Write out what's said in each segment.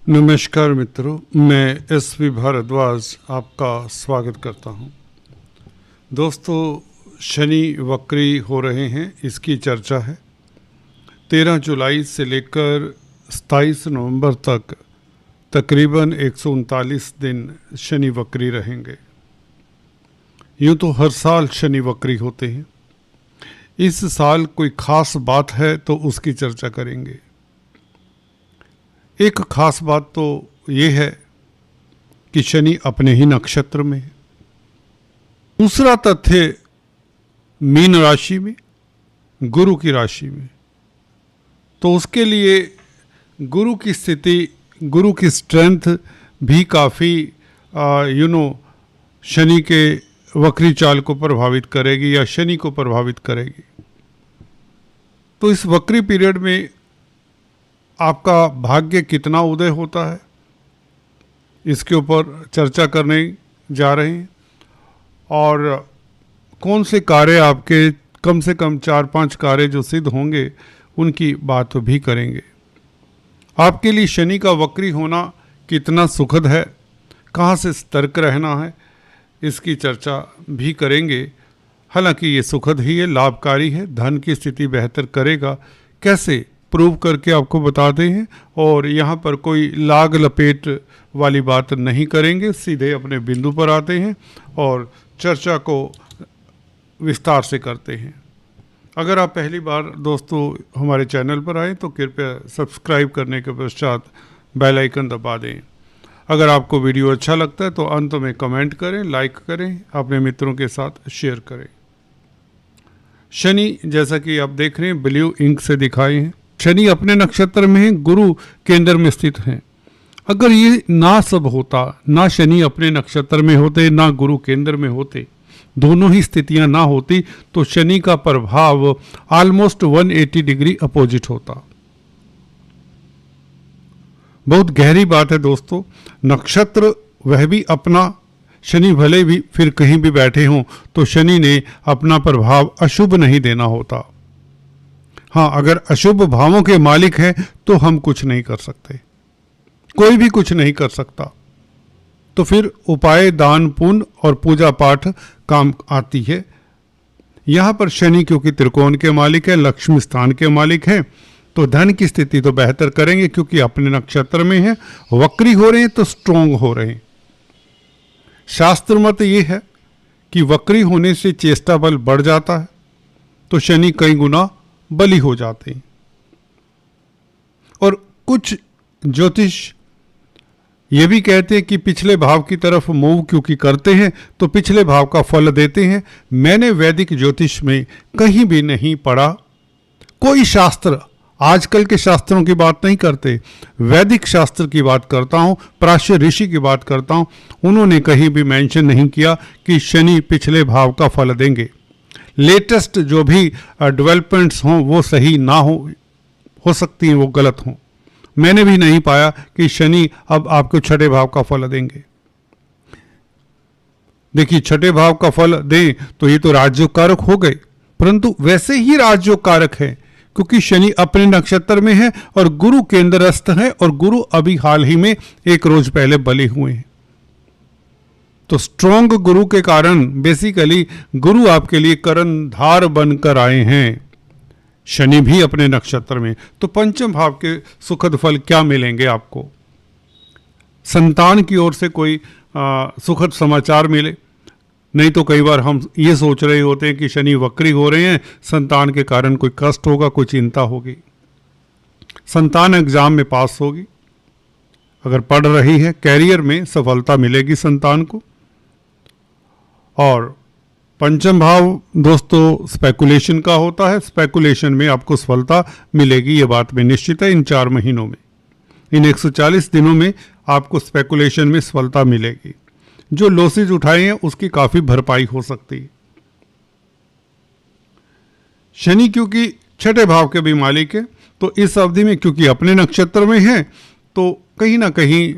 नमस्कार मित्रों, मैं एस.वी. भारद्वाज आपका स्वागत करता हूं। दोस्तों, शनि वक्री हो रहे हैं, इसकी चर्चा है। 13 जुलाई से लेकर 27 नवंबर तक तकरीबन 139 दिन शनि वक्री रहेंगे। यूँ तो हर साल शनि वक्री होते हैं। इस साल कोई ख़ास बात है तो उसकी चर्चा करेंगे। एक खास बात तो ये है कि शनि अपने ही नक्षत्र में है। दूसरा तथ्य, मीन राशि में, गुरु की राशि में, तो उसके लिए गुरु की स्थिति, गुरु की स्ट्रेंथ भी काफ़ी शनि के वक्री चाल को प्रभावित करेगी या शनि को प्रभावित करेगी। तो इस वक्री पीरियड में आपका भाग्य कितना उदय होता है, इसके ऊपर चर्चा करने जा रहे हैं। और कौन से कार्य आपके कम से कम 4-5 कार्य जो सिद्ध होंगे, उनकी बात भी करेंगे। आपके लिए शनि का वक्री होना कितना सुखद है, कहाँ से सतर्क रहना है, इसकी चर्चा भी करेंगे। हालांकि ये सुखद ही है, लाभकारी है, धन की स्थिति बेहतर करेगा। कैसे प्रूव करके आपको बताते हैं। और यहाँ पर कोई लाग लपेट वाली बात नहीं करेंगे, सीधे अपने बिंदु पर आते हैं और चर्चा को विस्तार से करते हैं। अगर आप पहली बार दोस्तों हमारे चैनल पर आए तो कृपया सब्सक्राइब करने के पश्चात बेल आइकन दबा दें। अगर आपको वीडियो अच्छा लगता है तो अंत में कमेंट करें, लाइक करें, अपने मित्रों के साथ शेयर करें। शनि, जैसा कि आप देख रहे हैं, ब्लू इंक से दिखाए हैं। शनि अपने नक्षत्र में है, गुरु केंद्र में स्थित हैं। अगर ये ना सब होता, ना शनि अपने नक्षत्र में होते, ना गुरु केंद्र में होते, दोनों ही स्थितियां ना होती, तो शनि का प्रभाव ऑलमोस्ट 180 डिग्री अपोजिट होता। बहुत गहरी बात है दोस्तों। नक्षत्र वह भी अपना, शनि भले भी फिर कहीं भी बैठे हों तो शनि ने अपना प्रभाव अशुभ नहीं देना होता। हाँ, अगर अशुभ भावों के मालिक हैं तो हम कुछ नहीं कर सकते, कोई भी कुछ नहीं कर सकता। तो फिर उपाय, दान, पुण्य और पूजा पाठ काम आती है। यहाँ पर शनि क्योंकि त्रिकोण के मालिक है, लक्ष्मी स्थान के मालिक हैं, तो धन की स्थिति तो बेहतर करेंगे क्योंकि अपने नक्षत्र में है। वक्री हो रहे हैं तो स्ट्रोंग हो रहे हैं। शास्त्र मत ये है कि वक्री होने से चेष्टा बल बढ़ जाता है, तो शनि कई गुना बली हो जाते हैं। और कुछ ज्योतिष ये भी कहते हैं कि पिछले भाव की तरफ मूव क्योंकि करते हैं तो पिछले भाव का फल देते हैं। मैंने वैदिक ज्योतिष में कहीं भी नहीं पढ़ा, कोई शास्त्र, आजकल के शास्त्रों की बात नहीं करते, वैदिक शास्त्र की बात करता हूँ, प्राच्य ऋषि की बात करता हूँ। उन्होंने कहीं भी मेंशन नहीं किया कि शनि पिछले भाव का फल देंगे। लेटेस्ट जो भी डेवलपमेंट्स हों वो सही ना हो सकती हैं, वो गलत हों। मैंने भी नहीं पाया कि शनि अब आपको छठे भाव का फल देंगे। देखिए, छठे भाव का फल दें तो ये तो राजयोग कारक हो गए, परंतु वैसे ही राजयोग कारक है क्योंकि शनि अपने नक्षत्र में है और गुरु केंद्रस्थ है, और गुरु अभी हाल ही में एक रोज पहले बले हुए हैं। तो स्ट्रॉन्ग गुरु के कारण बेसिकली गुरु आपके लिए कर्णधार बनकर आए हैं। शनि भी अपने नक्षत्र में, तो पंचम भाव के सुखद फल क्या मिलेंगे आपको? संतान की ओर से कोई सुखद समाचार मिले। नहीं तो कई बार हम ये सोच रहे होते हैं कि शनि वक्री हो रहे हैं, संतान के कारण कोई कष्ट होगा, कोई चिंता होगी। संतान एग्जाम में पास होगी, अगर पढ़ रही है, कैरियर में सफलता मिलेगी संतान को। और पंचम भाव दोस्तों स्पेकुलेशन का होता है, स्पेकुलेशन में आपको सफलता मिलेगी, ये बात में निश्चित है। इन 4 महीनों में, इन 140 दिनों में आपको स्पेकुलेशन में सफलता मिलेगी। जो लॉसेज उठाए हैं उसकी काफ़ी भरपाई हो सकती है। शनि क्योंकि छठे भाव के भी मालिक है, तो इस अवधि में क्योंकि अपने नक्षत्र में है, तो कहीं ना कहीं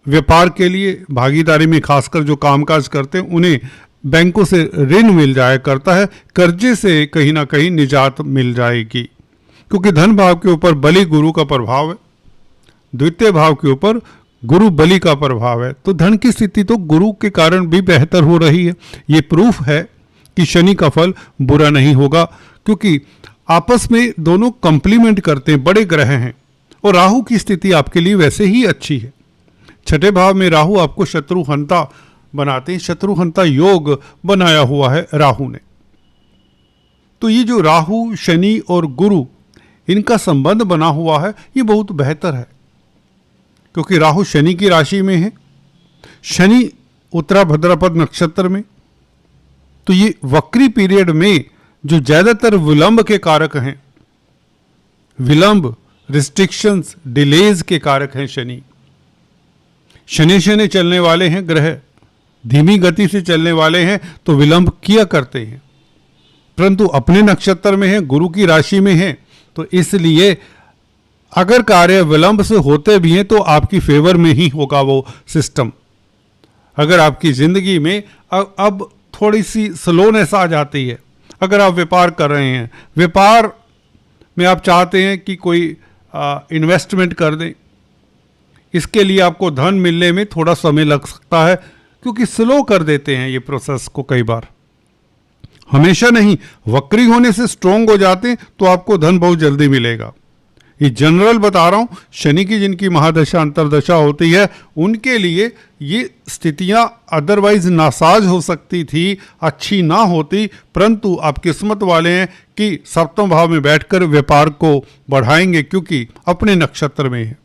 व्यापार के लिए, भागीदारी में खासकर जो कामकाज करते हैं उन्हें बैंकों से ऋण मिल जाया करता है, कर्जे से कहीं ना कहीं निजात मिल जाएगी क्योंकि धन भाव के ऊपर बलि गुरु का प्रभाव है। द्वितीय भाव के ऊपर गुरु बलि का प्रभाव है, तो धन की स्थिति तो गुरु के कारण भी बेहतर हो रही है। ये प्रूफ है कि शनि का फल बुरा नहीं होगा, क्योंकि आपस में दोनों कंप्लीमेंट करते हैं, बड़े ग्रह हैं। और राहु की स्थिति आपके लिए वैसे ही अच्छी है। छठे भाव में राहु आपको शत्रुहंता बनाते हैं, शत्रुहंता योग बनाया हुआ है राहु ने। तो ये जो राहु, शनि और गुरु इनका संबंध बना हुआ है, ये बहुत बेहतर है, क्योंकि राहु शनि की राशि में है, शनि उत्तरा भाद्रपद नक्षत्र में। तो ये वक्री पीरियड में जो ज्यादातर विलंब के कारक हैं, विलंब, रिस्ट्रिक्शंस, डिलेज के कारक हैं शनि। शनि शनि चलने वाले हैं ग्रह, धीमी गति से चलने वाले हैं, तो विलंब किया करते हैं, परंतु अपने नक्षत्र में है, गुरु की राशि में है, तो इसलिए अगर कार्य विलंब से होते भी हैं तो आपकी फेवर में ही होगा वो सिस्टम। अगर आपकी जिंदगी में अब थोड़ी सी स्लोनेस आ जाती है, अगर आप व्यापार कर रहे हैं, व्यापार में आप चाहते हैं कि कोई इन्वेस्टमेंट कर दें, इसके लिए आपको धन मिलने में थोड़ा समय लग सकता है, क्योंकि स्लो कर देते हैं ये प्रोसेस को कई बार। हमेशा नहीं, वक्री होने से स्ट्रोंग हो जाते हैं तो आपको धन बहुत जल्दी मिलेगा। ये जनरल बता रहा हूं, शनि की जिनकी महादशा अंतरदशा होती है उनके लिए ये स्थितियां अदरवाइज नासाज हो सकती थी, अच्छी ना होती, परंतु आप किस्मत वाले हैं कि सप्तम भाव में बैठकर व्यापार को बढ़ाएंगे, क्योंकि अपने नक्षत्र में है,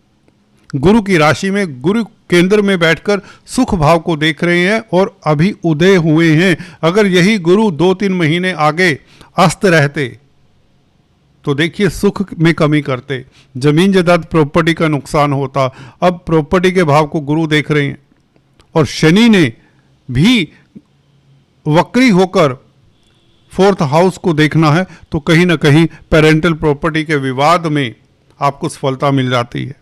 गुरु की राशि में, गुरु केंद्र में बैठकर सुख भाव को देख रहे हैं और अभी उदय हुए हैं। अगर यही गुरु 2-3 महीने आगे अस्त रहते तो देखिए सुख में कमी करते, जमीन जायदाद प्रॉपर्टी का नुकसान होता। अब प्रॉपर्टी के भाव को गुरु देख रहे हैं और शनि ने भी वक्री होकर 4th हाउस को देखना है, तो कहीं ना कहीं पेरेंटल प्रॉपर्टी के विवाद में आपको सफलता मिल जाती है।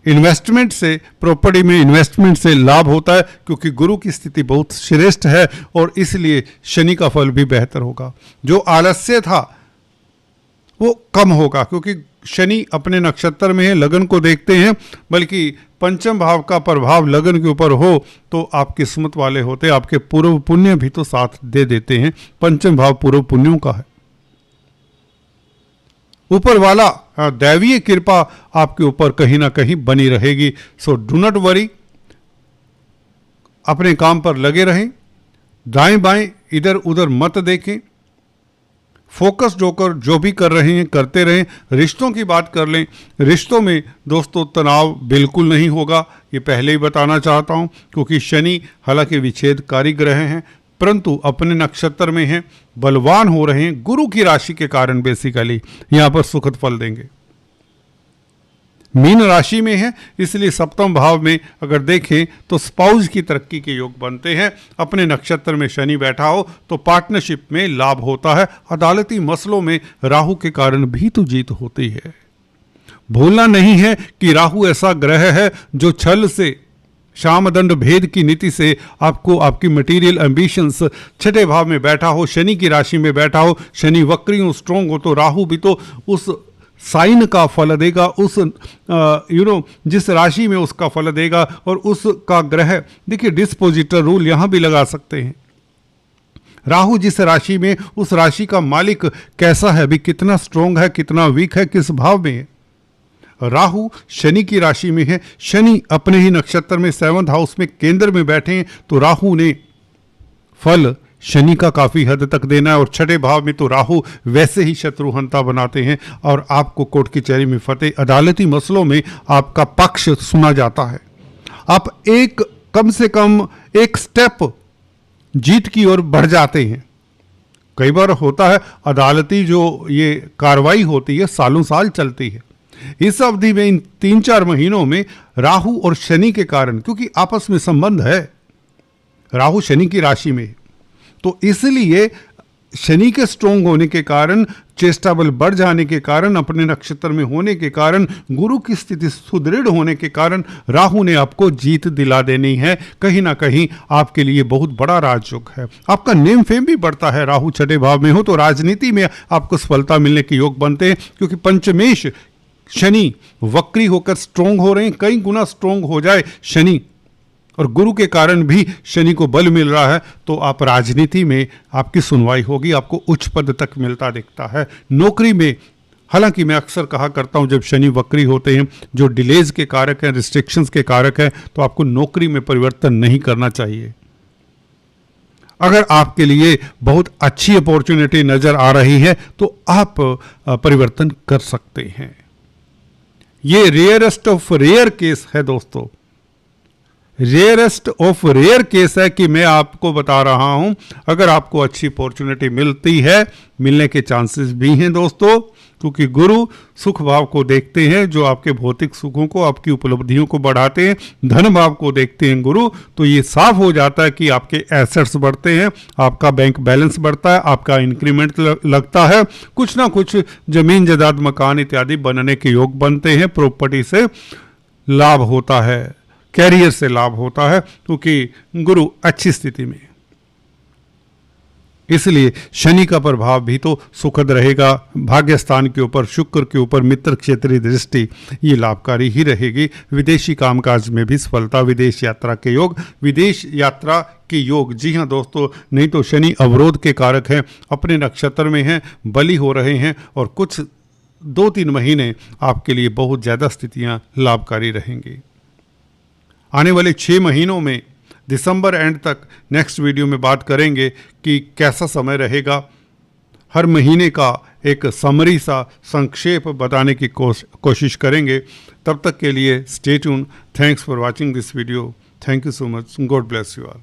इन्वेस्टमेंट से, प्रॉपर्टी में इन्वेस्टमेंट से लाभ होता है, क्योंकि गुरु की स्थिति बहुत श्रेष्ठ है और इसलिए शनि का फल भी बेहतर होगा। जो आलस्य था वो कम होगा, क्योंकि शनि अपने नक्षत्र में है, लगन को देखते हैं, बल्कि पंचम भाव का प्रभाव लगन के ऊपर हो तो आप किस्मत वाले होते, आपके पूर्व पुण्य भी तो साथ दे देते हैं। पंचम भाव पूर्व पुण्यों का है। ऊपर वाला दैवीय कृपा आपके ऊपर कहीं ना कहीं बनी रहेगी। सो डू नॉट वरी, अपने काम पर लगे रहें, दाएं बाएं इधर उधर मत देखें, फोकस्ड होकर जो भी कर रहे हैं करते रहें। रिश्तों की बात कर लें, रिश्तों में दोस्तों तनाव बिल्कुल नहीं होगा, ये पहले ही बताना चाहता हूं, क्योंकि शनि हालांकि विच्छेदकारी ग्रह हैं, परंतु अपने नक्षत्र में हैं, बलवान हो रहे हैं, गुरु की राशि के कारण बेसिकली यहां पर सुखद फल देंगे। मीन राशि में है, इसलिए सप्तम भाव में अगर देखें तो स्पाउस की तरक्की के योग बनते हैं। अपने नक्षत्र में शनि बैठा हो तो पार्टनरशिप में लाभ होता है। अदालती मसलों में राहु के कारण भी तो जीत होती है। भूलना नहीं है कि राहु ऐसा ग्रह है जो छल से, शामदंड भेद की नीति से आपको आपकी मटेरियल एम्बिशंस, छठे भाव में बैठा हो, शनि की राशि में बैठा हो, शनि वक्री हो, स्ट्रोंग हो, तो राहु भी तो उस साइन का फल देगा, उस जिस राशि में उसका फल देगा, और उसका ग्रह देखिए डिस्पोजिटर रूल यहां भी लगा सकते हैं। राहु जिस राशि में, उस राशि का मालिक कैसा है, भी कितना स्ट्रोंग है, कितना वीक है, किस भाव में है। राहु शनि की राशि में है, शनि अपने ही नक्षत्र में 7th हाउस में केंद्र में बैठे हैं, तो राहु ने फल शनि का काफी हद तक देना है। और छठे भाव में तो राहु वैसे ही शत्रुहंता बनाते हैं और आपको कोर्ट कचहरी में फतेह, अदालती मसलों में आपका पक्ष सुना जाता है। आप कम से कम एक स्टेप जीत की ओर बढ़ जाते हैं। कई बार होता है अदालती जो ये कार्रवाई होती है सालों साल चलती है। इस अवधि में, इन 3-4 महीनों में राहु और शनि के कारण, क्योंकि आपस में संबंध है, राहु शनि की राशि में, तो इसलिए शनि के स्ट्रोंग होने के कारण, चेष्टा बल बढ़ जाने के कारण, अपने नक्षत्र में होने के कारण, गुरु की स्थिति सुदृढ़ होने के कारण राहु ने आपको जीत दिला देनी है। कहीं ना कहीं आपके लिए बहुत बड़ा राजयोग है। आपका नेम फेम भी बढ़ता है। राहु छठे भाव में हो तो राजनीति में आपको सफलता मिलने के योग बनते हैं, क्योंकि पंचमेश शनि वक्री होकर स्ट्रोंग हो रहे हैं, कई गुना स्ट्रोंग हो जाए शनि, और गुरु के कारण भी शनि को बल मिल रहा है, तो आप राजनीति में आपकी सुनवाई होगी, आपको उच्च पद तक मिलता दिखता है। नौकरी में, हालांकि मैं अक्सर कहा करता हूं जब शनि वक्री होते हैं, जो डिलेज के कारक हैं, रिस्ट्रिक्शंस के कारक हैं, तो आपको नौकरी में परिवर्तन नहीं करना चाहिए। अगर आपके लिए बहुत अच्छी अपॉर्चुनिटी नजर आ रही है तो आप परिवर्तन कर सकते हैं। ये रेयरेस्ट ऑफ रेयर केस है दोस्तों, रेयरेस्ट ऑफ रेयर केस है कि मैं आपको बता रहा हूं, अगर आपको अच्छी अपॉर्चुनिटी मिलती है, मिलने के चांसेस भी हैं दोस्तों, क्योंकि गुरु सुख भाव को देखते हैं, जो आपके भौतिक सुखों को, आपकी उपलब्धियों को बढ़ाते हैं। धन भाव को देखते हैं गुरु, तो ये साफ हो जाता है कि आपके एसेट्स बढ़ते हैं, आपका बैंक बैलेंस बढ़ता है, आपका इंक्रीमेंट लगता है, कुछ ना कुछ जमीन जायदाद मकान इत्यादि बनने के योग बनते हैं, प्रॉपर्टी से लाभ होता है, कैरियर से लाभ होता है, क्योंकि गुरु अच्छी स्थिति में। इसलिए शनि का प्रभाव भी तो सुखद रहेगा। भाग्य स्थान के ऊपर, शुक्र के ऊपर मित्र क्षेत्रीय दृष्टि ये लाभकारी ही रहेगी। विदेशी कामकाज में भी सफलता, विदेश यात्रा के योग, विदेश यात्रा के योग, जी हाँ दोस्तों, नहीं तो शनि अवरोध के कारक हैं, अपने नक्षत्र में हैं, बली हो रहे हैं, और कुछ 2-3 महीने आपके लिए बहुत ज़्यादा स्थितियाँ लाभकारी रहेंगी। आने वाले 6 महीनों में दिसंबर एंड तक नेक्स्ट वीडियो में बात करेंगे कि कैसा समय रहेगा। हर महीने का एक समरी सा संक्षेप बताने की कोशिश करेंगे। तब तक के लिए stay tune. Thanks for watching this video. Thank you so much. God bless you all.